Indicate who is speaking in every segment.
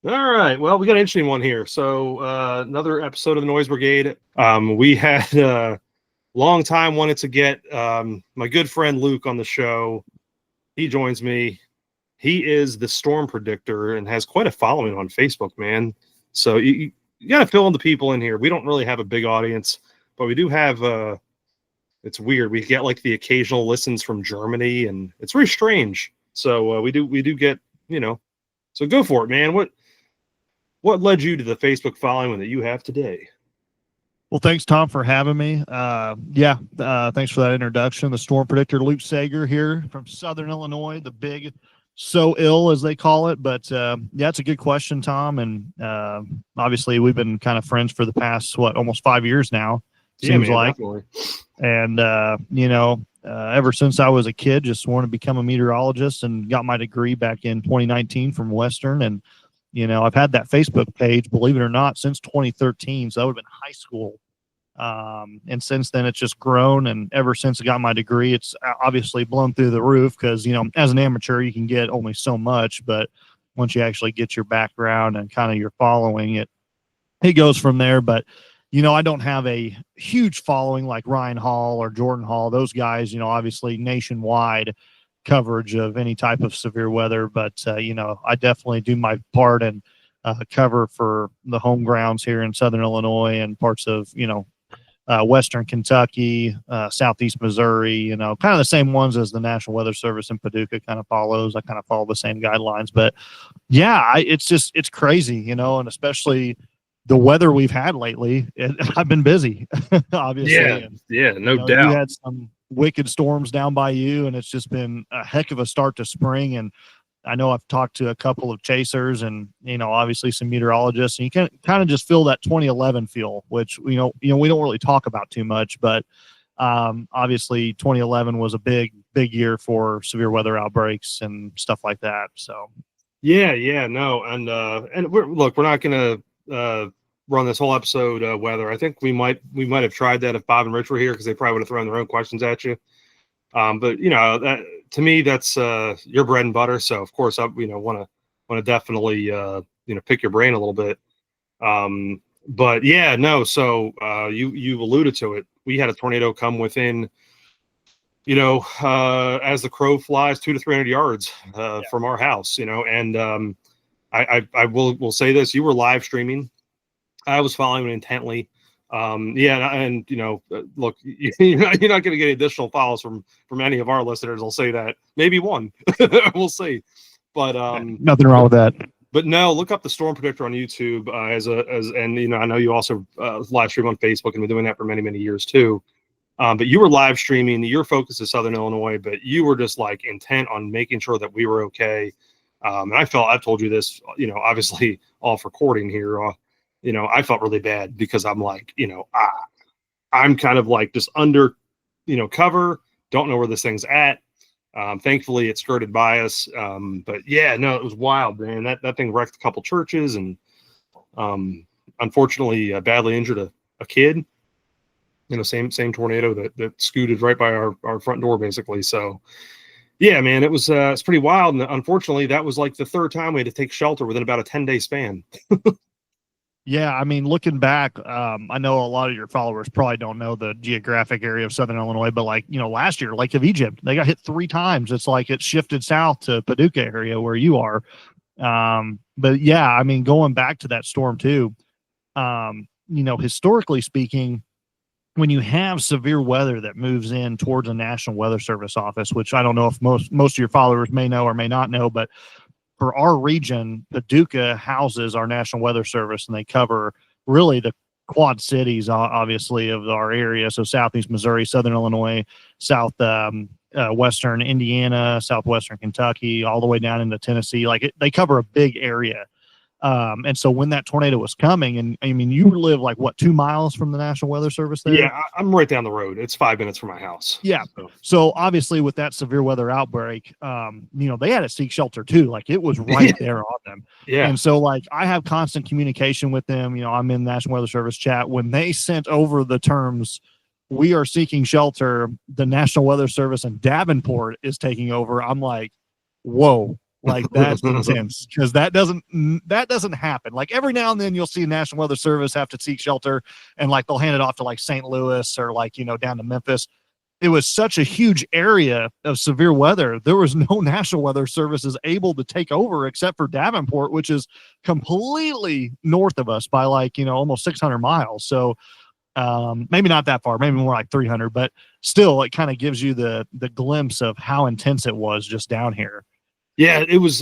Speaker 1: All right. Well, we got an interesting one here. So, another episode of the Noise Brigade. We had a long time wanted to get my good friend Luke on the show. He joins me. He is the Storm Predictor and has quite a following on Facebook, man. So you got to fill in the people in here. We don't really have a big audience, but we do have. It's weird. We get like the occasional listens from Germany, and it's very strange. So we do get So go for it, man. What led you to the Facebook following that you have today?
Speaker 2: Well, thanks, Tom, for having me. Thanks for that introduction. The Storm Predictor, Luke Saeger here from Southern Illinois, the big so ill, as they call it. But, it's a good question, Tom. And obviously, we've been kind of friends for the past, almost 5 years now, seems like.
Speaker 1: Definitely.
Speaker 2: And, ever since I was a kid, just wanted to become a meteorologist and got my degree back in 2019 from Western. And I've had that Facebook page, believe it or not, since 2013. So that would have been high school. And since then, it's just grown. And ever since I got my degree, it's obviously blown through the roof because, as an amateur, you can get only so much. But once you actually get your background and kind of your following, it goes from there. But, I don't have a huge following like Ryan Hall or Jordan Hall. Those guys, obviously nationwide coverage of any type of severe weather, but I definitely do my part and cover for the home grounds here in Southern Illinois and parts of Western Kentucky, Southeast Missouri, kind of the same ones as the National Weather Service in Paducah kind of follows. I kind of follow the same guidelines, but it's crazy, and especially the weather we've had lately. I've been busy, obviously.
Speaker 1: No doubt.
Speaker 2: You had some wicked storms down by you, and it's just been a heck of a start to spring. And I know I've talked to a couple of chasers and, obviously some meteorologists, and you can kind of just feel that 2011 feel, which, we don't really talk about too much, but obviously 2011 was a big year for severe weather outbreaks and stuff like that. So.
Speaker 1: No. And we're not going to run this whole episode weather. I think we might have tried that if Bob and Rich were here, because they probably would have thrown their own questions at you. But that, to me, that's your bread and butter. So of course I want to definitely pick your brain a little bit. But yeah, no. So you alluded to it. We had a tornado come within, as the crow flies, 200 to 300 yards from our house. And I will say this: you were live streaming. I was following it intently. Look, you're not going to get additional follows from any of our listeners. I'll say that. Maybe one. We'll see. But
Speaker 2: nothing wrong with that.
Speaker 1: But no, look up the Storm Predictor on YouTube I know you also live stream on Facebook and been doing that for many years too. But you were live streaming. Your focus is Southern Illinois, but you were just like intent on making sure that we were okay. And I've told you this, obviously off recording here. I felt really bad because I'm like, I'm kind of like just under, cover, don't know where this thing's at. Thankfully it skirted by us. But yeah, no, it was wild, man. That thing wrecked a couple churches and, unfortunately, badly injured a kid, same tornado that scooted right by our front door, basically. So yeah, man, it's pretty wild. And unfortunately that was like the third time we had to take shelter within about a 10-day span.
Speaker 2: Yeah, I mean, looking back, I know a lot of your followers probably don't know the geographic area of Southern Illinois, but last year, Lake of Egypt, they got hit 3 times. It's like it shifted south to Paducah area where you are. But yeah, I mean, going back to that storm too, historically speaking, when you have severe weather that moves in towards a National Weather Service office, which I don't know if most of your followers may know or may not know, but for our region, Paducah houses our National Weather Service, and they cover really the Quad Cities, obviously, of our area. So Southeast Missouri, Southern Illinois, Western Indiana, Southwestern Kentucky, all the way down into Tennessee. They cover a big area. And so when that tornado was coming, and I mean, you live 2 miles from the National Weather Service there?
Speaker 1: Yeah, I'm right down the road. It's 5 minutes from my house.
Speaker 2: Yeah. So obviously with that severe weather outbreak, they had to seek shelter too. It was right there on them.
Speaker 1: Yeah.
Speaker 2: And so I have constant communication with them. I'm in the National Weather Service chat. When they sent over the terms, we are seeking shelter, the National Weather Service in Davenport is taking over. I'm like, whoa. Like that's intense because that doesn't happen. Like every now and then you'll see National Weather Service have to seek shelter and like they'll hand it off to like St. Louis or like, down to Memphis. It was such a huge area of severe weather. There was no National Weather Services able to take over except for Davenport, which is completely north of us by like, almost 600 miles. So maybe not that far, maybe more like 300, but still it kind of gives you the glimpse of how intense it was just down here.
Speaker 1: Yeah, it was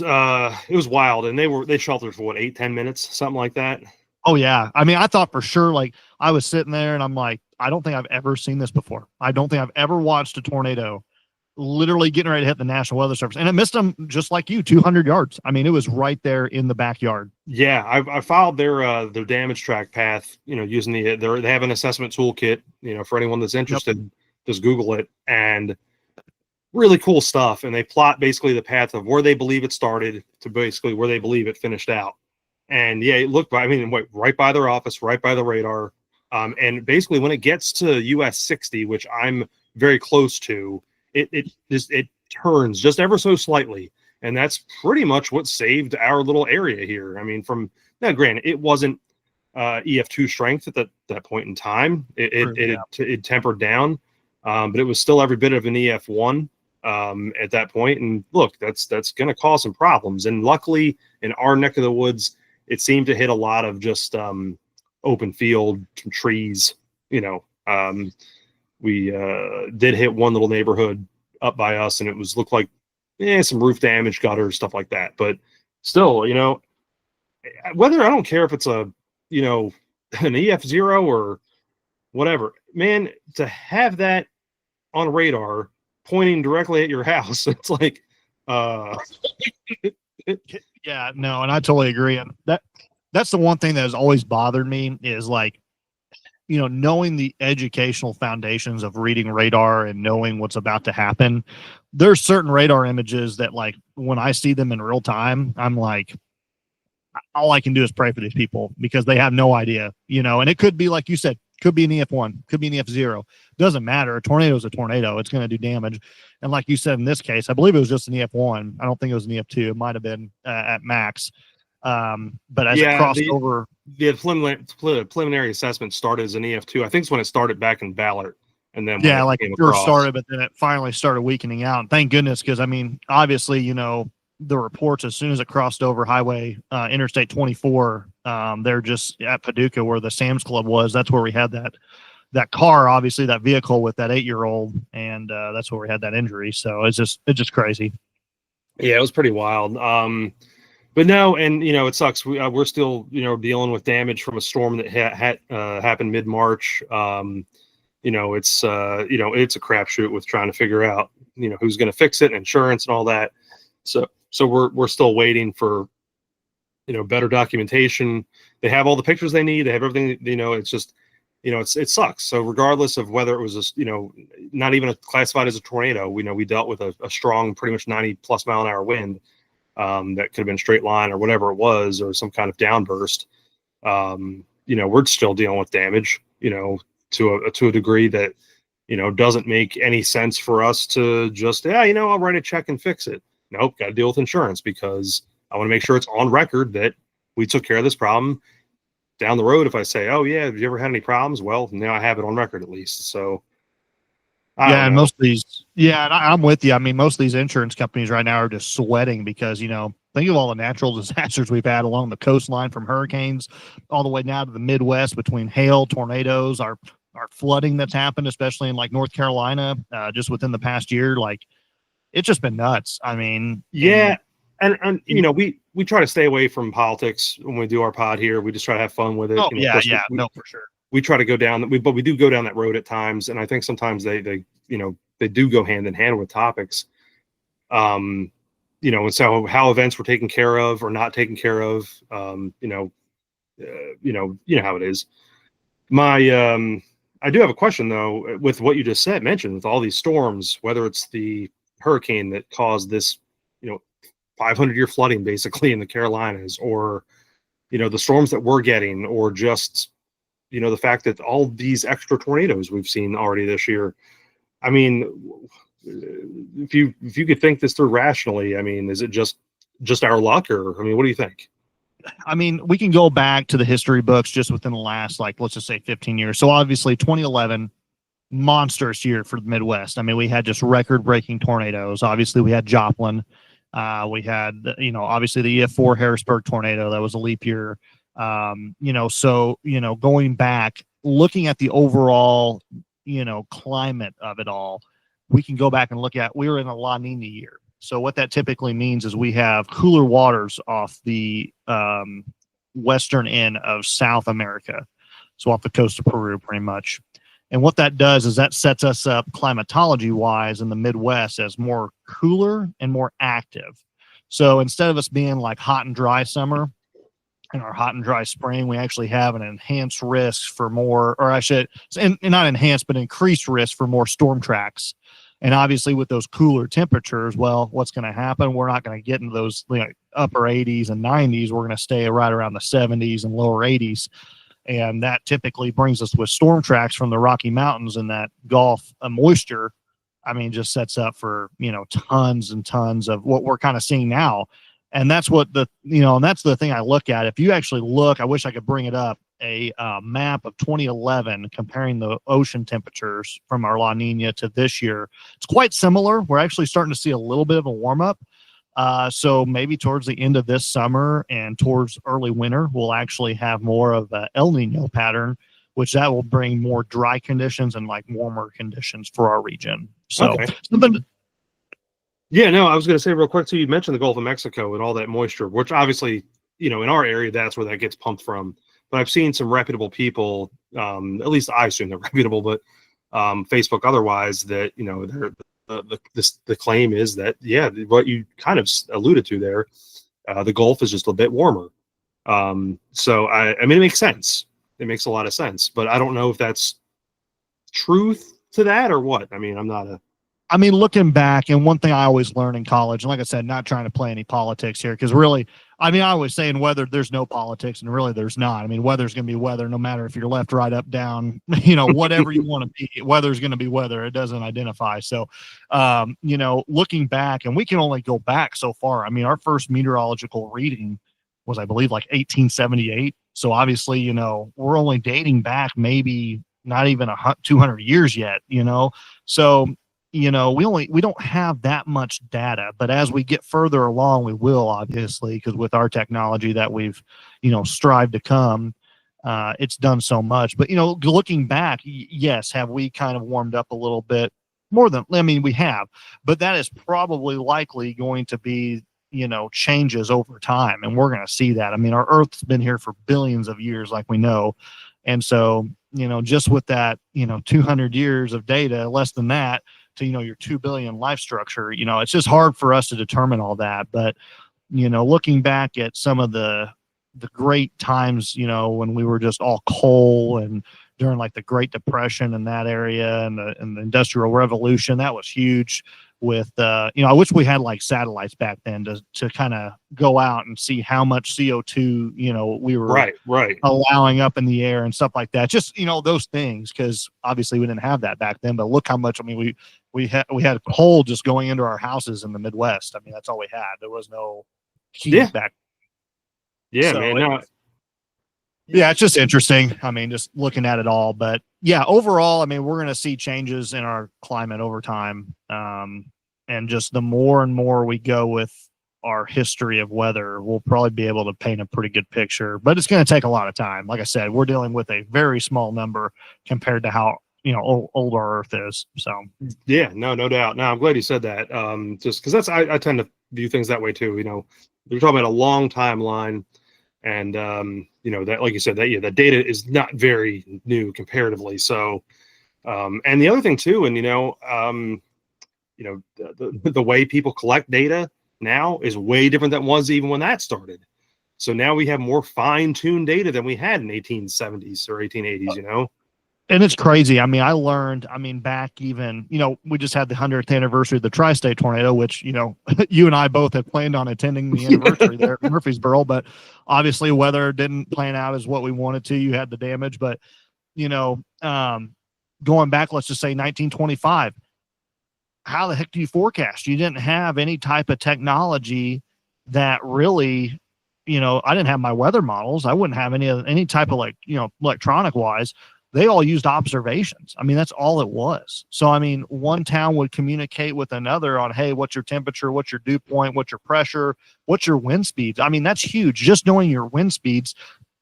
Speaker 1: wild. And they sheltered for what, 8-10 minutes, something like that.
Speaker 2: Oh yeah. I mean, I thought for sure, like I was sitting there and I'm like, I don't think I've ever seen this before. I don't think I've ever watched a tornado literally getting ready to hit the National Weather Service. And it missed them just like you, 200 yards. I mean, it was right there in the backyard.
Speaker 1: Yeah, I followed their damage track path, using they have an assessment toolkit, for anyone that's interested, just Google it, and really cool stuff. And they plot basically the path of where they believe it started to basically where they believe it finished out. And yeah, it looked, right by their office, right by the radar. And basically when it gets to US 60, which I'm very close to, it turns just ever so slightly. And that's pretty much what saved our little area here. I mean, now granted, it wasn't EF2 strength at that point in time. It tempered down, but it was still every bit of an EF1 at that point. And look, that's going to cause some problems. And luckily, in our neck of the woods, it seemed to hit a lot of just open field, some trees. We did hit one little neighborhood up by us, and it looked like some roof damage, gutters, stuff like that. But still, whether I don't care if it's an EF0 or whatever, man, to have that on radar pointing directly at your house, it's like,
Speaker 2: yeah, no, and I totally agree. And that's the one thing that has always bothered me is like, knowing the educational foundations of reading radar and knowing what's about to happen. There's certain radar images that like when I see them in real time, I'm like, all I can do is pray for these people because they have no idea, and it could be, like you said, could be an EF1, could be an EF0. Doesn't matter. A tornado is a tornado. It's going to do damage. And like you said, in this case, I believe it was just an EF1. I don't think it was an EF2. It might've been at max. But as it crossed over,
Speaker 1: the preliminary assessment started as an EF2. I think it's when it started back in Ballard, and then
Speaker 2: like it first started, but then it finally started weakening out. And thank goodness, because I mean, obviously, the reports as soon as it crossed over Highway Interstate 24, they're just at Paducah where the Sam's Club was. That's where we had that car, obviously that vehicle with that 8-year-old, and that's where we had that injury. So it's just crazy.
Speaker 1: Yeah, it was pretty wild. But no, and it sucks. We're still dealing with damage from a storm that happened mid-March. It's a crapshoot with trying to figure out who's going to fix it, and insurance and all that. So we're still waiting for better documentation. They have all the pictures they need. They have everything. It's just it sucks. So regardless of whether it was not even classified as a tornado, we dealt with a strong, pretty much 90+ mile an hour wind. That could have been straight line or whatever it was, or some kind of downburst. We're still dealing with damage, to a degree that, doesn't make any sense for us to just, I'll write a check and fix it. Nope. Got to deal with insurance because I want to make sure it's on record that we took care of this problem. Down the road, if I say, oh yeah, have you ever had any problems? Well, now I have it on record at least. So
Speaker 2: and most of these, and I'm with you. I mean, most of these insurance companies right now are just sweating because, think of all the natural disasters we've had along the coastline, from hurricanes all the way down to the Midwest, between hail, tornadoes, our flooding that's happened, especially in like North Carolina, just within the past year. Like, it's just been nuts. I mean,
Speaker 1: and we try to stay away from politics when we do our pod here. We just try to have fun with it.
Speaker 2: For sure.
Speaker 1: We try to go down but we do go down that road at times, and I think sometimes they do go hand in hand with topics. And so how events were taken care of or not taken care of, you know how it is. I do have a question though, with what you just mentioned, with all these storms, whether it's the hurricane that caused this, 500-year flooding basically in the Carolinas, or, the storms that we're getting, or just, the fact that all these extra tornadoes we've seen already this year. I mean, if you could think this through rationally, I mean, is it just just our luck, or I mean, what do you think?
Speaker 2: I mean, we can go back to the history books just within the last, like, let's just say 15 years. So obviously 2011, monstrous year for the Midwest. I mean, we had just record breaking tornadoes. Obviously we had Joplin. We had, obviously the EF4 Harrisburg tornado. That was a leap year. So, going back, looking at the overall, climate of it all, we can go back and look at, we were in a La Nina year. So what that typically means is we have cooler waters off the western end of South America. So off the coast of Peru, pretty much. And what that does is that sets us up climatology-wise in the Midwest as more cooler and more active. So instead of us being like hot and dry summer and our hot and dry spring, we actually have an enhanced risk for more, or I should, and not enhanced, but increased risk for more storm tracks. And obviously with those cooler temperatures, well, what's going to happen? We're not going to get into those upper 80s and 90s. We're going to stay right around the 70s and lower 80s. And that typically brings us with storm tracks from the Rocky Mountains, and that Gulf moisture, I mean, just sets up for, tons and tons of what we're kind of seeing now. And that's what and that's the thing I look at. If you actually look, I wish I could bring it up, a map of 2011 comparing the ocean temperatures from our La Nina to this year. It's quite similar. We're actually starting to see a little bit of a warm up. So maybe towards the end of this summer and towards early winter, we'll actually have more of a El Nino pattern, which that will bring more dry conditions and like warmer conditions for our region. So,
Speaker 1: okay. Yeah, no, I was going to say real quick too, you mentioned the Gulf of Mexico and all that moisture, which obviously, in our area, that's where that gets pumped from. But I've seen some reputable people, at least I assume they're reputable, but Facebook otherwise, that, the claim is that, yeah, what you kind of alluded to there, the Gulf is just a bit warmer. So I mean, it makes sense. It makes a lot of sense, but I don't know if that's truth to that or what. I mean,
Speaker 2: looking back, and one thing I always learn in college, and like I said, not trying to play any politics here, because really, I always say in weather, there's no politics, and really there's not. I mean, weather's going to be weather, no matter if you're left, right, up, down, whatever you want to be, weather's going to be weather. It doesn't identify. So, looking back, and we can only go back so far. I mean, our first meteorological reading was, I believe, like 1878. So obviously, we're only dating back maybe not even 200 years yet, so we don't have that much data, but as we get further along, we will, obviously, because with our technology that we've, strived to come, it's done so much. But, looking back, yes, have we kind of warmed up a little bit more than, we have, but that is probably likely going to be, changes over time. And we're going to see that. I mean, our Earth's been here for billions of years, like we know. And so, just with that, 200 years of data, less than that, to your 2 billion life structure, it's just hard for us to determine all that. But looking back at some of the great times, when we were just all coal, and during like the Great Depression in that area, and the Industrial Revolution, that was huge. With I wish we had like satellites back then to kind of go out and see how much CO2 we were
Speaker 1: right
Speaker 2: allowing up in the air and stuff like that. Just those things, because obviously we didn't have that back then. But look how much. I mean, we had coal just going into our houses in the Midwest. I mean, that's all we had. There was no heat back.
Speaker 1: Yeah,
Speaker 2: so
Speaker 1: man.
Speaker 2: Yeah, it's just interesting. I mean, just looking at it all. But yeah, overall, I mean, we're going to see changes in our climate over time. And just the more and more we go with our history of weather, we'll probably be able to paint a pretty good picture. But it's going to take a lot of time. Like I said, we're dealing with a very small number compared to how old our Earth is. So
Speaker 1: yeah, no doubt. No, I'm glad you said that. Just because I tend to view things that way too. You're talking about a long timeline. And, that, like you said, that, the data is not very new comparatively. So, and the other thing too, and, the way people collect data now is way different than it was even when that started. So now we have more fine-tuned data than we had in 1870s or 1880s,
Speaker 2: And it's crazy. I mean, I learned, back even, we just had the 100th anniversary of the Tri-State tornado, which, you and I both had planned on attending the anniversary there at Murfreesboro, but obviously weather didn't plan out as what we wanted to. You had the damage, but, going back, let's just say 1925, how the heck do you forecast? You didn't have any type of technology that really, I didn't have my weather models. I wouldn't have any type of electronic wise. They all used observations. I mean, that's all it was. So, I mean, one town would communicate with another on, hey, what's your temperature? What's your dew point? What's your pressure? What's your wind speeds? I mean, that's huge. Just knowing your wind speeds.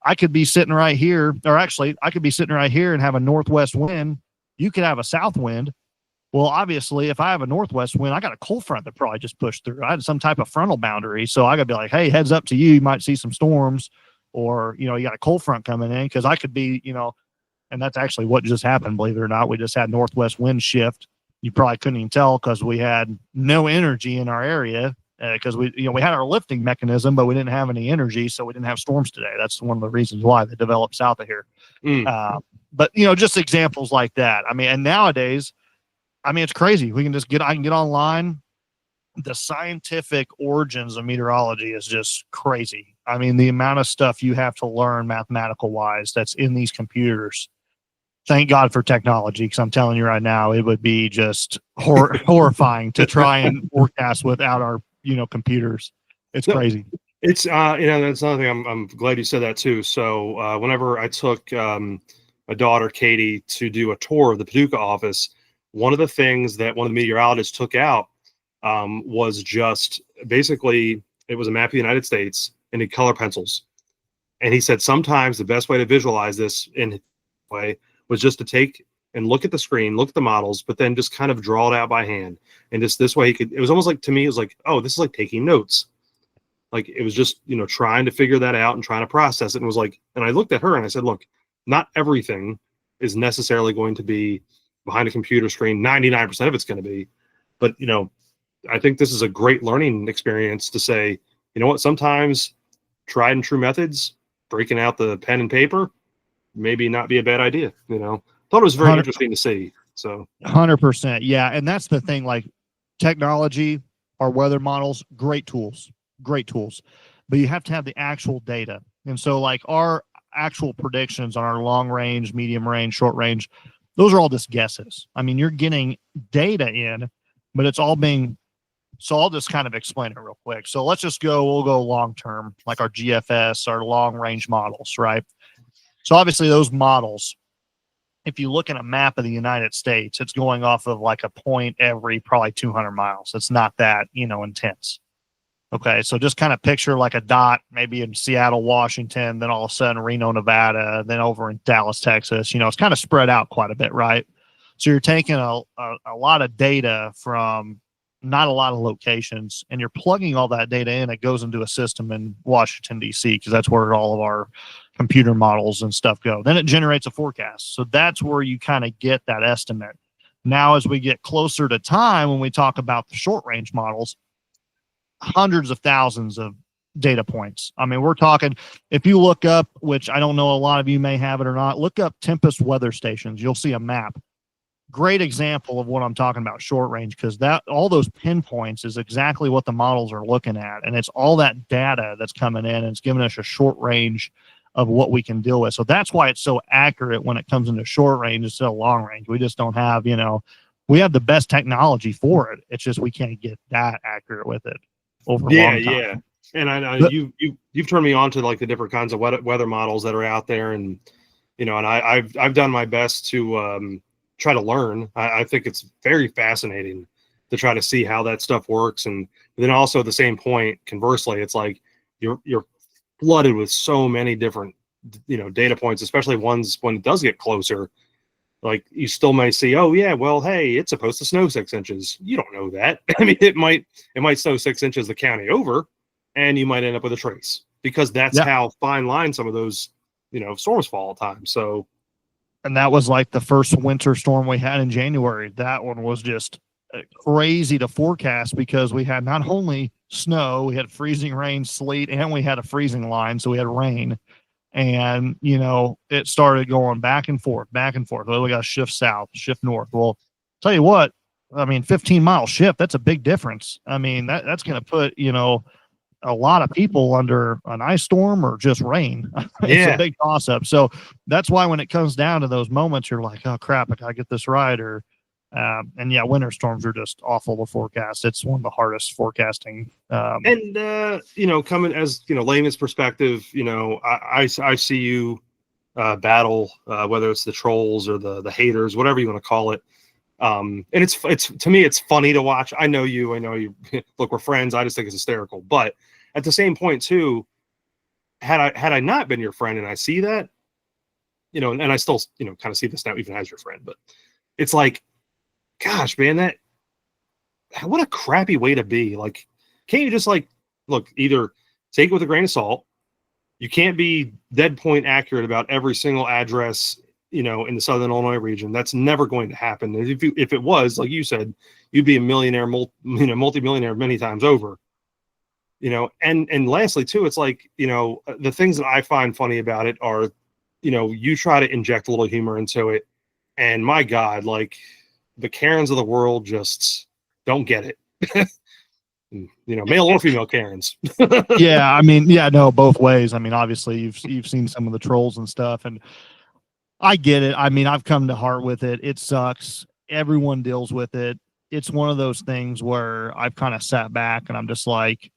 Speaker 2: I could be sitting right here, or actually I could be sitting right here and have a northwest wind. You could have a south wind. Well, obviously, if I have a northwest wind, I got a cold front that probably just pushed through. I had some type of frontal boundary. So I got to be like, hey, heads up to you. You might see some storms, or, you got a cold front coming in, because I could be, and that's actually what just happened, believe it or not. We just had northwest wind shift. You probably couldn't even tell because we had no energy in our area, because we had our lifting mechanism, but we didn't have any energy, so we didn't have storms today. That's one of the reasons why they developed south of here. But just examples like that. I mean, and nowadays, I mean, it's crazy. I can get online. The scientific origins of meteorology is just crazy. I mean, the amount of stuff you have to learn mathematical wise that's in these computers. Thank God for technology, because I'm telling you right now, it would be just horrifying to try and forecast without our computers. It's crazy.
Speaker 1: It's that's another thing. I'm glad you said that too. So whenever I took my daughter Katie to do a tour of the Paducah office, one of the things that one of the meteorologists took out was just basically, it was a map of the United States and in color pencils. And he said sometimes the best way to visualize this in way was just to take and look at the screen, look at the models, but then just kind of draw it out by hand. And just this way it was almost like, to me, it was like, oh, this is like taking notes. Like it was just, trying to figure that out and trying to process it. And it was like, and I looked at her and I said, look, not everything is necessarily going to be behind a computer screen. 99% of it's going to be, but I think this is a great learning experience to say, you know what, sometimes tried and true methods, breaking out the pen and paper, maybe not be a bad idea. Thought it was very interesting to see. So
Speaker 2: 100%. Yeah. And that's the thing, like technology, our weather models, great tools, but you have to have the actual data. And so like our actual predictions on our long range, medium range, short range, those are all just guesses. I mean, you're getting data in, but it's all being, so I'll just kind of explain it real quick. So we'll go long term, like our GFS, our long range models, right? So obviously those models, if you look at a map of the United States, it's going off of like a point every probably 200 miles. It's not that, intense. Okay. So just kind of picture like a dot, maybe in Seattle, Washington, then all of a sudden Reno, Nevada, then over in Dallas, Texas, it's kind of spread out quite a bit, right? So you're taking a lot of data from not a lot of locations, and you're plugging all that data in. It goes into a system in Washington, D.C., because that's where all of our computer models and stuff go. Then it generates a forecast. So that's where you kind of get that estimate. Now, as we get closer to time, when we talk about the short range models, hundreds of thousands of data points. I mean, we're talking, if you look up, which I don't know, a lot of you may have it or not, look up Tempest weather stations. You'll see a map. Great example of what I'm talking about, short range, because that all those pinpoints is exactly what the models are looking at. And it's all that data that's coming in, and it's giving us a short range of what we can deal with. So that's why it's so accurate when it comes into short range instead of long range. We just don't have, we have the best technology for it. It's just we can't get that accurate with it over a long time. Yeah.
Speaker 1: And I know you've turned me on to like the different kinds of weather models that are out there, and and I've done my best to try to learn. I think it's very fascinating to try to see how that stuff works, and then also at the same point, conversely, it's like you're flooded with so many different data points, especially ones when it does get closer. Like you still may see, oh yeah, well, hey, it's supposed to snow 6 inches. You don't know that. I mean, it might snow 6 inches the county over, and you might end up with a trace, because that's how fine line some of those storms fall all the time. So,
Speaker 2: and that was like the first winter storm we had in January. That one was just crazy to forecast, because we had not only snow, we had freezing rain, sleet, and we had a freezing line. So we had rain, and it started going back and forth. Well, we got to shift south, shift north. Well, tell you what, I mean, 15-mile shift, that's a big difference. I mean, that's going to put, a lot of people under an ice storm or just rain. It's a big toss up. So that's why when it comes down to those moments, you're like, oh crap, I gotta get this right. Or, And yeah, winter storms are just awful to forecast. It's one of the hardest forecasting.
Speaker 1: And coming as layman's perspective, I see you battle, whether it's the trolls or the haters, whatever you want to call it. And it's to me, it's funny to watch. I know you. Look, we're friends. I just think it's hysterical. But at the same point, too, had I not been your friend, and I see that, and I still kind of see this now, even as your friend, but it's like, gosh, man, what a crappy way to be. Like, can't you just look, either take it with a grain of salt. You can't be dead point accurate about every single address, in the Southern Illinois region. That's never going to happen. If it was, like you said, you'd be a millionaire, multi-millionaire many times over. And lastly too, it's like, the things that I find funny about it are, you try to inject a little humor into it, and my God, like the Karens of the world just don't get it. Male or female Karens.
Speaker 2: Yeah, I mean, yeah, no, both ways. I mean, obviously you've seen some of the trolls and stuff, and I get it. I mean, I've come to heart with it. It sucks. Everyone deals with it. It's one of those things where I've kind of sat back and I'm just like,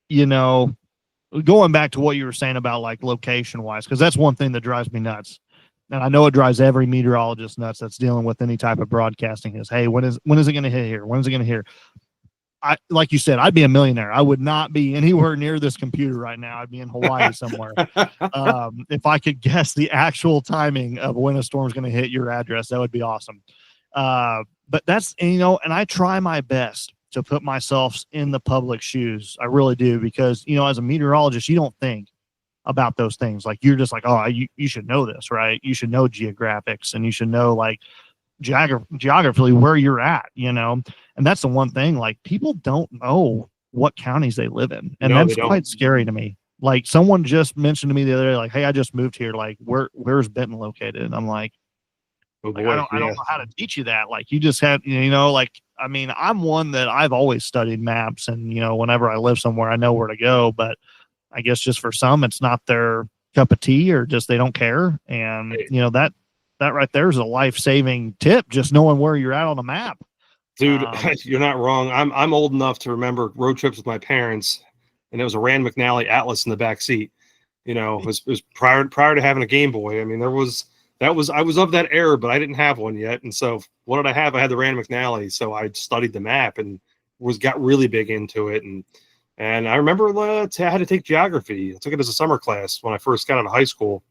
Speaker 2: going back to what you were saying about like location wise, because that's one thing that drives me nuts. And I know it drives every meteorologist nuts that's dealing with any type of broadcasting is, hey, when is it going to hit here? When is it going to hit? Like you said, I'd be a millionaire. I would not be anywhere near this computer right now. I'd be in Hawaii somewhere. If I could guess the actual timing of when a storm is going to hit your address, that would be awesome. But that's, and I try my best to put myself in the public shoes. I really do, because, as a meteorologist, you don't think about those things. Like, you're just like, oh, you should know this, right? You should know geographics, and you should know like geographically where you're at, and that's the one thing, like, people don't know what counties they live in, and that's quite scary to me. Like, someone just mentioned to me the other day, like, hey, I just moved here, like, where's Benton located? And I'm like,
Speaker 1: oh boy,
Speaker 2: I don't know how to teach you that. Like, you just have, like, I mean, I'm one that I've always studied maps, and whenever I live somewhere, I know where to go. But I guess just for some, it's not their cup of tea, or just they don't care. And that right there is a life-saving tip, just knowing where you're at on a map.
Speaker 1: Dude, you're not wrong. I'm old enough to remember road trips with my parents, and it was a Rand McNally Atlas in the back seat. It was prior to having a Game Boy. I mean, I was of that era, but I didn't have one yet. And so what did I have? I had the Rand McNally. So I studied the map and got really big into it. And I remember I had to take geography. I took it as a summer class when I first got out of high school.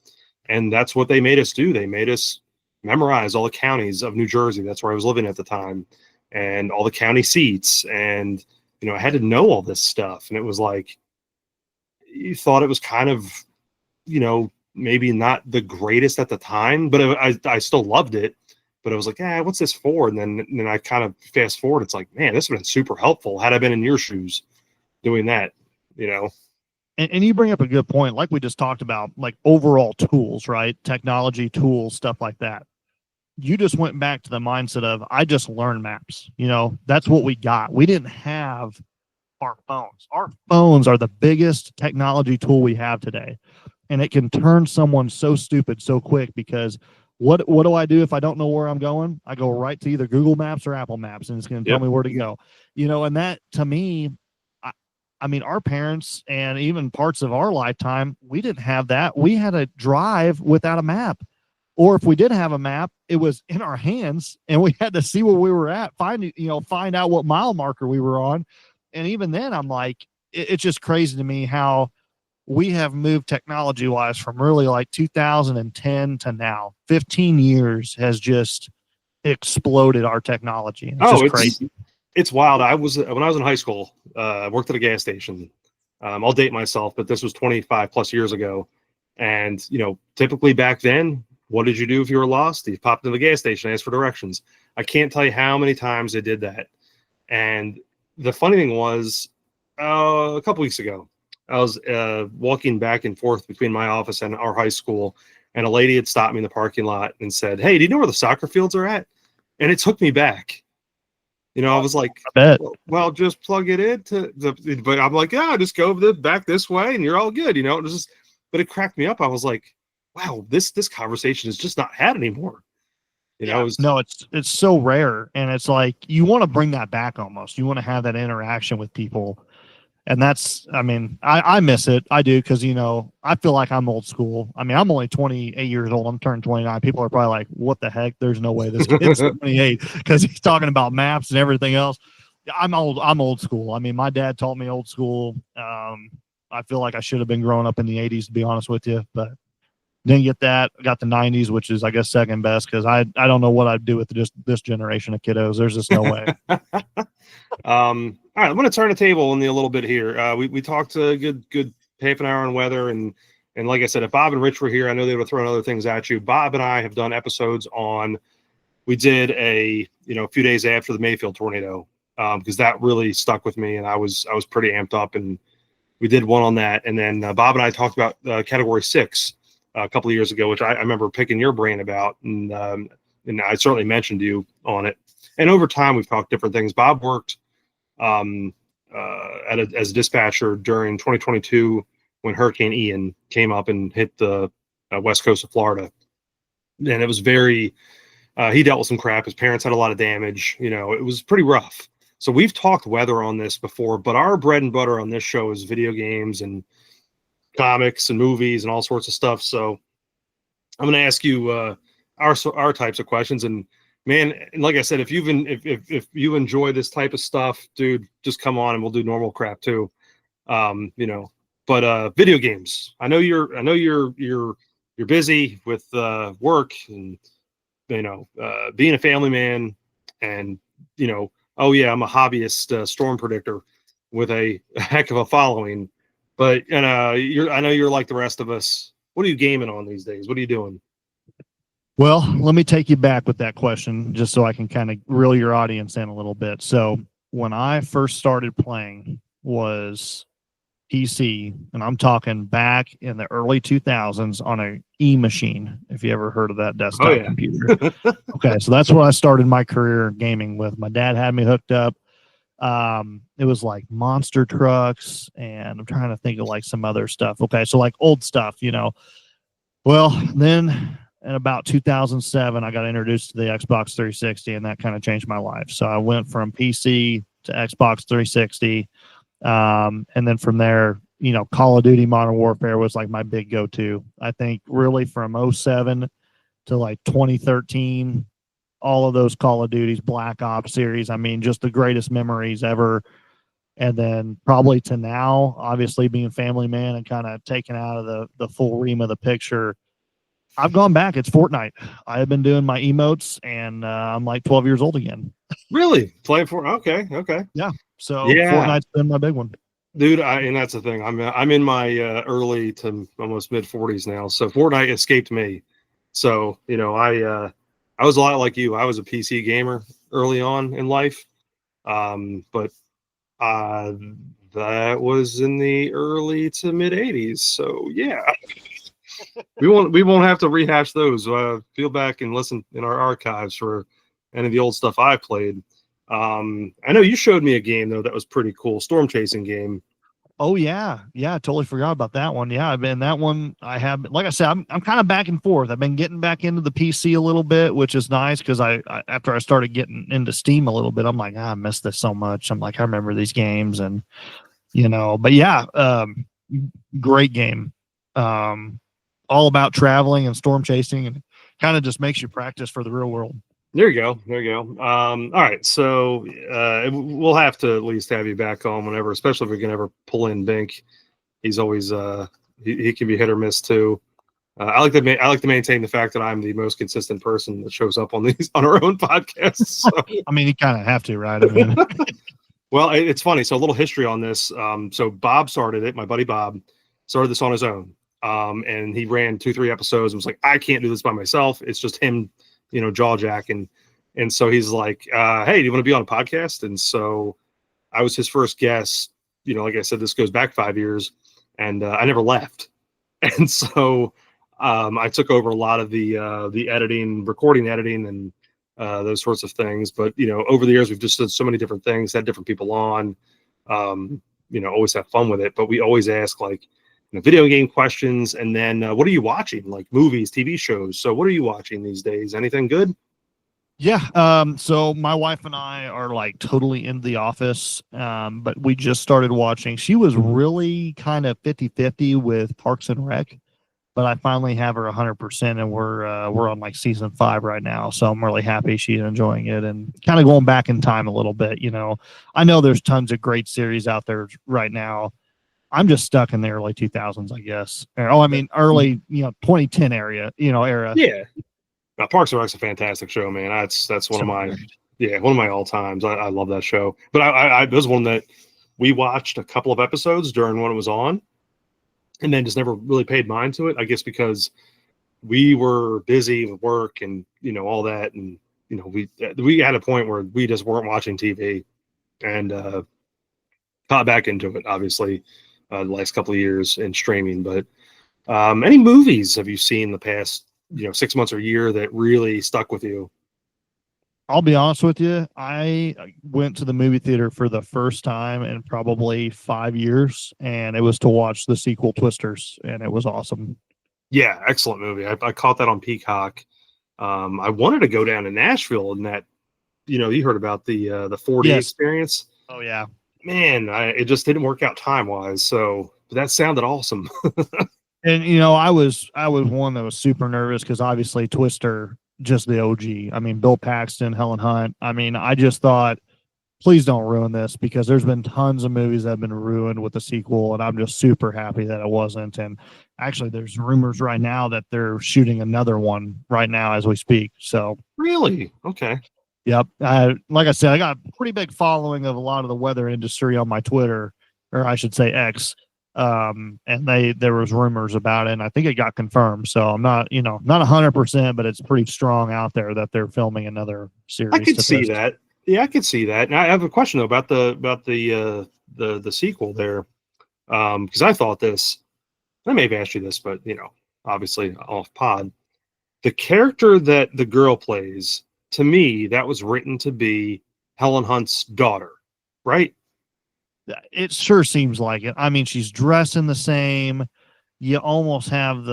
Speaker 1: And that's what they made us do. They made us memorize all the counties of New Jersey. That's where I was living at the time, and all the county seats. And, I had to know all this stuff. And it was like, you thought it was kind of, maybe not the greatest at the time, but I still loved it. But it was like, what's this for? And then I kind of fast forward. It's like, man, this would have been super helpful had I been in your shoes doing that,
Speaker 2: And you bring up a good point, like we just talked about, like overall tools, right? Technology tools, stuff like that. You just went back to the mindset of, I just learned maps. That's what we got. We didn't have our phones. Our phones are the biggest technology tool we have today. And it can turn someone so stupid so quick, because what do I do if I don't know where I'm going? I go right to either Google Maps or Apple Maps, and it's going to tell me where to go. And that, to me, I mean, our parents and even parts of our lifetime, we didn't have that. We had to drive without a map. Or if we did have a map, it was in our hands, and we had to see where we were at, find out what mile marker we were on. And even then, I'm like, it's just crazy to me how we have moved technology wise from really like 2010 to now. 15 years has just exploded our technology. It's crazy.
Speaker 1: It's wild. When I was in high school, I worked at a gas station. I'll date myself, but this was 25 plus years ago. And, typically back then, what did you do if you were lost? You popped into the gas station, asked for directions. I can't tell you how many times I did that. And the funny thing was, a couple weeks ago, I was walking back and forth between my office and our high school, and a lady had stopped me in the parking lot and said, "Hey, do you know where the soccer fields are at?" And it took me back. I was like, well, just plug it in but I'm like, just go back this way and you're all good. But it cracked me up. I was like, wow, this conversation is just not had anymore. You know,
Speaker 2: No, it's so rare, and it's like you want to bring that back almost. You want to have that interaction with people, and that's, I mean, I miss it. I do, because I feel like I'm old school. I mean, I'm only 28 years old. I'm turning 29. People are probably like, "What the heck? There's no way this kid's 28," because he's talking about maps and everything else. I'm old. I'm old school. I mean, my dad taught me old school. I feel like I should have been growing up in the 80s, to be honest with you, but didn't get that. Got the 90s, which is, I guess, second best, because I don't know what I'd do with just this generation of kiddos. There's just no way.
Speaker 1: All right, I'm going to turn the table on a little bit here. We talked a good half an hour on weather, and like I said, if Bob and Rich were here, I know they would have thrown other things at you. Bob and I have done episodes on. We did a few days after the Mayfield tornado, because that really stuck with me, and I was pretty amped up, and we did one on that. And then Bob and I talked about Category 6 a couple of years ago, which I remember picking your brain about, and I certainly mentioned you on it. And over time, we've talked different things. Bob worked as a dispatcher during 2022 when Hurricane Ian came up and hit the west coast of Florida, and it was very. He dealt with some crap. His parents had a lot of damage. It was pretty rough. So we've talked weather on this before, but our bread and butter on this show is video games and comics and movies and all sorts of stuff. So I'm going to ask you our types of questions. And man, like I said, if you enjoy this type of stuff, dude, just come on and we'll do normal crap too. But video games. I know you're busy with work and being a family man, and oh yeah, I'm a hobbyist Storm Predictor with a heck of a following. But I know you're like the rest of us. What are you gaming on these days? What are you doing?
Speaker 2: Well, let me take you back with that question, just so I can kind of reel your audience in a little bit. So when I first started playing was PC, and I'm talking back in the early 2000s on a E-machine, if you ever heard of that desktop computer. Okay, so that's what I started my career gaming with. My dad had me hooked up. It was like monster trucks, and I'm trying to think of like some other stuff. Okay, so like old stuff, Well, then in about 2007, I got introduced to the Xbox 360, and that kind of changed my life. So I went from PC to Xbox 360. And then from there, Call of Duty Modern Warfare was like my big go-to. I think really from 07 to like 2013, all of those Call of Duties, Black Ops series, I mean, just the greatest memories ever. And then probably to now, obviously being family man and kind of taking out of the full ream of the picture, I've gone back. It's Fortnite. I have been doing my emotes, and I'm like 12 years old again.
Speaker 1: Really? Playing for? Okay.
Speaker 2: Yeah. So
Speaker 1: yeah.
Speaker 2: Fortnite's been my big one.
Speaker 1: Dude, and that's the thing. I'm in my early to almost mid 40s now, so Fortnite escaped me. So I was a lot like you. I was a PC gamer early on in life, but that was in the early to mid 80s. So yeah, we won't have to rehash those. Feel back and listen in our archives for any of the old stuff I played. I know you showed me a game though that was pretty cool, storm chasing game.
Speaker 2: Oh yeah, I totally forgot about that one. Yeah, I've been that one. I have, like I said, I'm kind of back and forth. I've been getting back into the PC a little bit, which is nice because I after I started getting into Steam a little bit, I'm like, I miss this so much. I'm like, I remember these games, and but yeah, great game. All about traveling and storm chasing, and kind of just makes you practice for the real world.
Speaker 1: There you go. All right, so we'll have to at least have you back on whenever, especially if we can ever pull in Bink. He's always he can be hit or miss too. I like to maintain the fact that I'm the most consistent person that shows up on our own podcasts. So.
Speaker 2: I mean, you kind of have to, right? I mean,
Speaker 1: well, it's funny. So a little history on this. So Bob started it. My buddy Bob started this on his own, and he ran 2-3 episodes and was like, I can't do this by myself. It's just him. Jaw jacking. And so he's like, hey, do you want to be on a podcast? And so I was his first guest. Like I said, this goes back 5 years, and I never left. And so I took over a lot of the editing, recording editing, and those sorts of things. But, over the years, we've just done so many different things, had different people on, always have fun with it. But we always ask video game questions, and then what are you watching, like movies, TV shows? So what are you watching these days? Anything good?
Speaker 2: Yeah. So my wife and I are like totally into The Office. But we just started watching. She was really kind of 50-50 with Parks and Rec, but I finally have her 100%, and we're on like season 5 right now. So I'm really happy she's enjoying it and kind of going back in time a little bit. I know there's tons of great series out there right now. I'm just stuck in the early 2000s, I guess. I mean, early, 2010 era.
Speaker 1: Yeah. Now, Parks and Rec's a fantastic show, man. That's one of
Speaker 2: So
Speaker 1: my
Speaker 2: great.
Speaker 1: one of my all times. I love that show. But it was one that we watched a couple of episodes during when it was on, and then just never really paid mind to it. I guess because we were busy with work and all that, and we had a point where we just weren't watching TV, and caught back into it. Obviously, the last couple of years in streaming. But any movies have you seen the past 6 months or year that really stuck with you?
Speaker 2: I'll be honest with you. I went to the movie theater for the first time in probably 5 years, and it was to watch the sequel Twisters, and it was awesome.
Speaker 1: Yeah, excellent movie. I caught that on Peacock. I wanted to go down to Nashville, and that you heard about the 4D
Speaker 2: Yes.
Speaker 1: experience.
Speaker 2: Oh yeah.
Speaker 1: Man, it just didn't work out time wise. So that sounded awesome.
Speaker 2: And I was one that was super nervous because obviously Twister, just the OG. I mean, Bill Paxton, Helen Hunt. I mean, I just thought, please don't ruin this, because there's been tons of movies that have been ruined with the sequel, and I'm just super happy that it wasn't. And actually, there's rumors right now that they're shooting another one right now as we speak. So
Speaker 1: Really? Okay.
Speaker 2: yep. Like I said, I got a pretty big following of a lot of the weather industry on my Twitter, or I should say X. And there was rumors about it, and I think it got confirmed. So I'm not 100%, but it's pretty strong out there that they're filming another series.
Speaker 1: I could see that. Yeah, I could see that. Now I have a question though about the sequel there. Because I thought this, I may have asked you this, but obviously off pod. The character that the girl plays, to me, that was written to be Helen Hunt's daughter, right?
Speaker 2: It sure seems like it. I mean, she's dressing the same. You almost have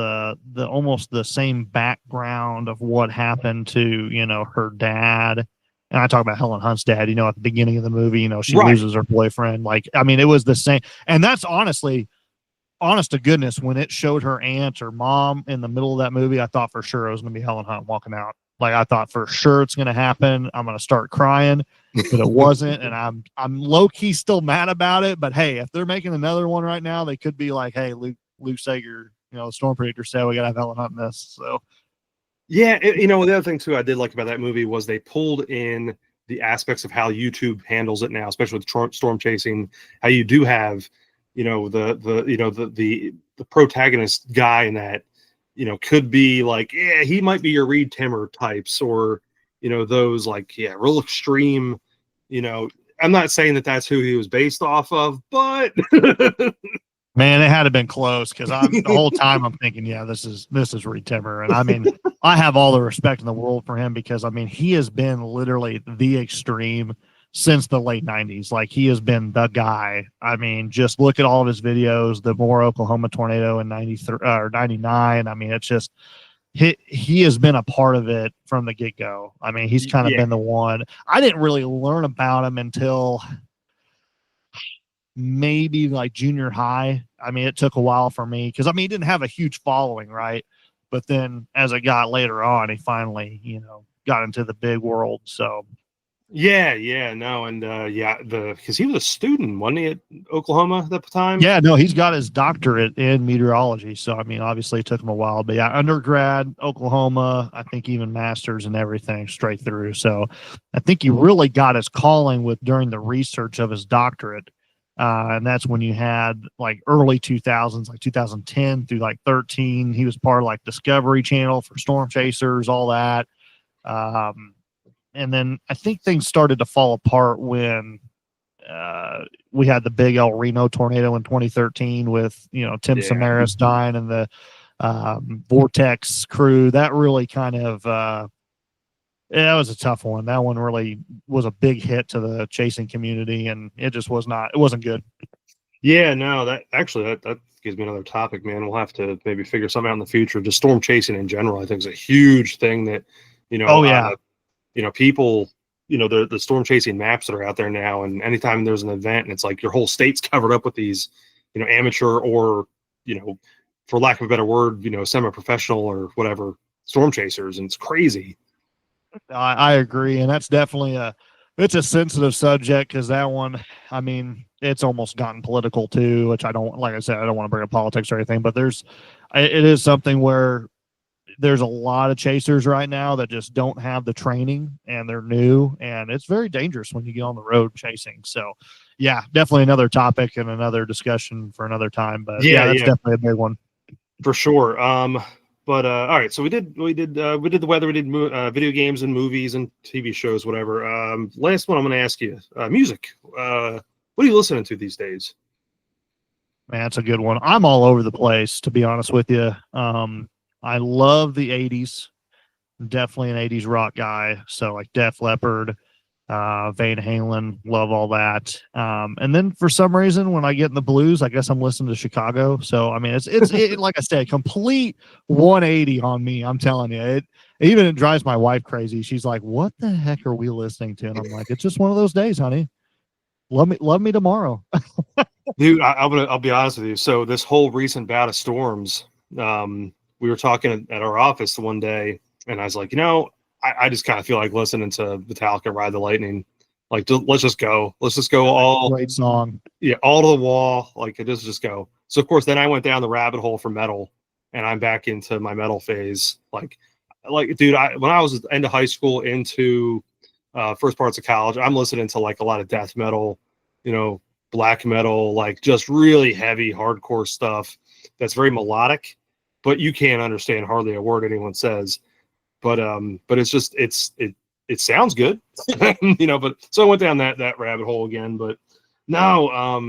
Speaker 2: almost the same background of what happened to her dad. And I talk about Helen Hunt's dad. At the beginning of the movie, she
Speaker 1: Right.
Speaker 2: loses her boyfriend. Like, I mean, it was the same. And that's honestly, honest to goodness, when it showed her aunt or mom in the middle of that movie, I thought for sure it was going to be Helen Hunt walking out. Like, I thought for sure it's going to happen. I'm going to start crying, but it wasn't. And I'm low key still mad about it. But hey, if they're making another one right now, they could be like, hey, Luke Saeger, the Storm Predictor said we got to have Helen Hunt in this. So
Speaker 1: Yeah, the other thing too I did like about that movie was they pulled in the aspects of how YouTube handles it now, especially with storm chasing. How you do have, the protagonist guy in that, could be like, yeah, he might be your Reed Timmer types, or those like, yeah, real extreme. I'm not saying that that's who he was based off of, but
Speaker 2: man, it had to been close, because the whole time I'm thinking, yeah, this is Reed Timmer. And I mean, I have all the respect in the world for him, because I mean, he has been literally the extreme since the late 90s. Like, he has been the guy. I mean, just look at all of his videos, the Moore, Oklahoma tornado in 93 or 99. I mean, it's just he has been a part of it from the get-go. I mean, he's kind of been the one. I didn't really learn about him until maybe like junior high. I mean, it took a while for me, because I mean, he didn't have a huge following, right? But then as I got later on, he finally, got into the big world. So
Speaker 1: yeah, no, and because he was a student, wasn't he, at Oklahoma at the time?
Speaker 2: yeah, no, he's got his doctorate in meteorology. So I mean, obviously it took him a while, but yeah, undergrad, Oklahoma, I think even masters and everything straight through. So I think he really got his calling during the research of his doctorate. And that's when you had like early 2000s, like 2010 through like 13. He was part of like Discovery Channel for Storm Chasers, all that. And then I think things started to fall apart when we had the big El Reno tornado in 2013 with, Tim Samaras dying and the Vortex crew. That really kind of, that was a tough one. That one really was a big hit to the chasing community, and it just it wasn't good.
Speaker 1: Yeah, no, that gives me another topic, man. We'll have to maybe figure something out in the future. Just storm chasing in general, I think, is a huge thing that,
Speaker 2: Oh, yeah.
Speaker 1: people, the storm chasing maps that are out there now, and anytime there's an event and it's like your whole state's covered up with these, amateur or, for lack of a better word, semi-professional or whatever storm chasers, and it's crazy.
Speaker 2: I agree, and that's definitely it's a sensitive subject because that one, I mean, it's almost gotten political too, which I don't, like I said, I don't want to bring up politics or anything, but it is something where there's a lot of chasers right now that just don't have the training and they're new, and it's very dangerous when you get on the road chasing. So yeah, definitely another topic and another discussion for another time, but yeah, that's definitely a big one
Speaker 1: for sure. But all right, so we did the weather, we did video games and movies and TV shows, whatever. Last one I'm going to ask you, music. What are you listening to these days?
Speaker 2: Man, that's a good one. I'm all over the place, to be honest with you. I love the 80s. Definitely an 80s rock guy. So like Def Leppard, Van Halen, love all that. And then for some reason, when I get in the blues, I guess I'm listening to Chicago. So I mean, it's like I said, complete 180 on me. I'm telling you, it drives my wife crazy. She's like, "What the heck are we listening to?" And I'm like, "It's just one of those days, honey. Love me tomorrow."
Speaker 1: Dude, I'll be honest with you. So this whole recent bout of storms, we were talking at our office one day, and I was like, I just kind of feel like listening to Metallica, Ride the Lightning. Like, let's just go. Let's just go all.
Speaker 2: Great song.
Speaker 1: Yeah, all to the wall. Like, it just go. So, of course, then I went down the rabbit hole for metal, and I'm back into my metal phase. Like dude, when I was into high school, into first parts of college, I'm listening to, like, a lot of death metal, black metal, like, just really heavy, hardcore stuff that's very melodic, but you can't understand hardly a word anyone says. But it's just it sounds good, But so I went down that rabbit hole again. But now, I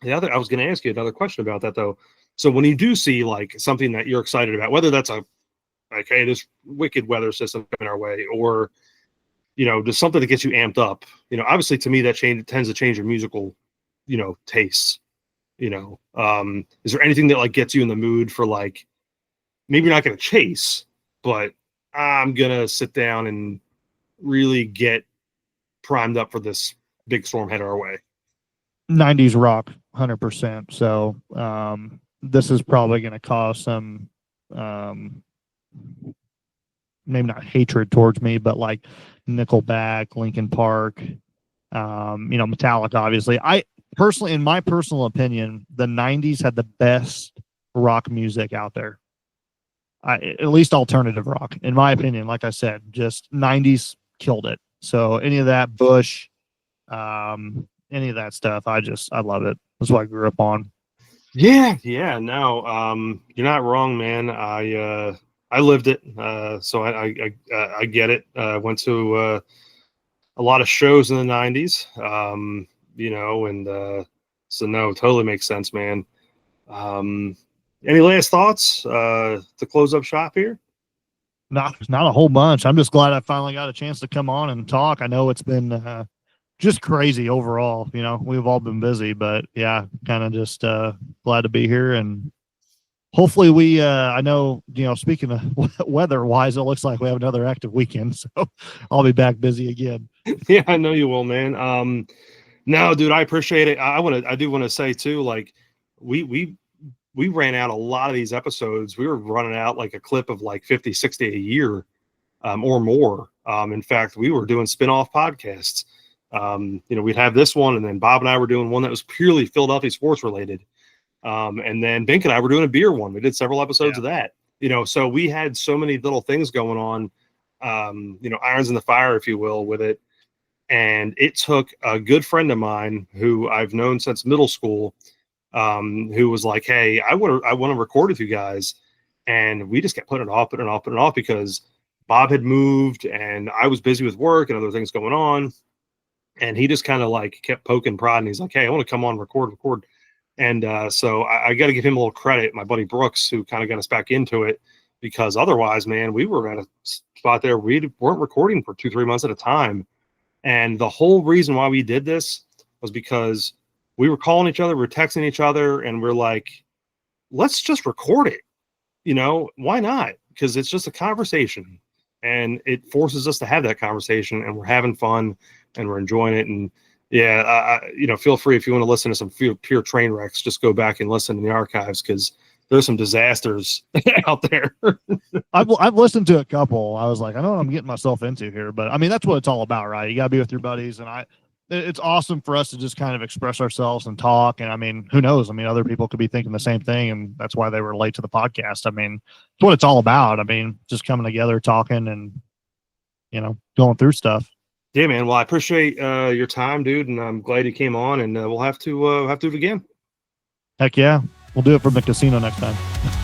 Speaker 1: was going to ask you another question about that though. So when you do see like something that you're excited about, whether that's hey, this wicked weather system coming our way, or just something that gets you amped up, obviously to me that tends to change your musical, tastes. Is there anything that like gets you in the mood for, like, maybe you're not going to chase, but I'm going to sit down and really get primed up for this big storm headed our way?
Speaker 2: 90s rock, 100%. So this is probably going to cause some, maybe not hatred towards me, but like Nickelback, Linkin Park, Metallica, obviously. I personally, in my personal opinion, the 90s had the best rock music out there. At least alternative rock, in my opinion. Like I said, just 90s killed it. So any of that Bush, any of that stuff, I love it. That's what I grew up on.
Speaker 1: Yeah, no, you're not wrong, man. I lived it, so I get it. Went to a lot of shows in the 90s, and so no, totally makes sense, man. Any last thoughts to close up shop here?
Speaker 2: Not a whole bunch. I'm just glad I finally got a chance to come on and talk. I know it's been just crazy overall. We've all been busy, but yeah, kind of just glad to be here. And hopefully I know, speaking of weather wise, it looks like we have another active weekend. So I'll be back busy again.
Speaker 1: Yeah, I know you will, man. No, dude, I appreciate it. I do want to say too, like we ran out a lot of these episodes. We were running out like a clip of like 50, 60 a year, or more. In fact, we were doing spin-off podcasts. We'd have this one, and then Bob and I were doing one that was purely Philadelphia sports related. And then Bink and I were doing a beer one. We did several episodes of that, so we had so many little things going on, irons in the fire, if you will, with it. And it took a good friend of mine who I've known since middle school, who was like, "Hey, I want to record with you guys," and we just kept putting it off because Bob had moved and I was busy with work and other things going on, and he just kind of like kept poking prod, and he's like, "Hey, I want to come on record," and so I got to give him a little credit, my buddy Brooks, who kind of got us back into it, because otherwise, man, we were at a spot there we weren't recording for 2-3 months at a time, and the whole reason why we did this was because we were calling each other, we were texting each other, and we're like, let's just record it. Why not? Because it's just a conversation. and it forces us to have that conversation, and we're having fun and we're enjoying it. And yeah, feel free if you want to listen to some pure train wrecks, just go back and listen in the archives, because there's some disasters out there.
Speaker 2: I've listened to a couple. I was like, I know what I'm getting myself into here, but I mean, that's what it's all about, right? You got to be with your buddies, and it's awesome for us to just kind of express ourselves and talk. And I mean, who knows? I mean, other people could be thinking the same thing, and that's why they were late to the podcast. I mean, it's what it's all about. I mean, just coming together, talking, and going through stuff.
Speaker 1: Yeah, man. Well, I appreciate your time, dude, and I'm glad you came on. And we'll have to do it again.
Speaker 2: Heck yeah, we'll do it from the casino next time.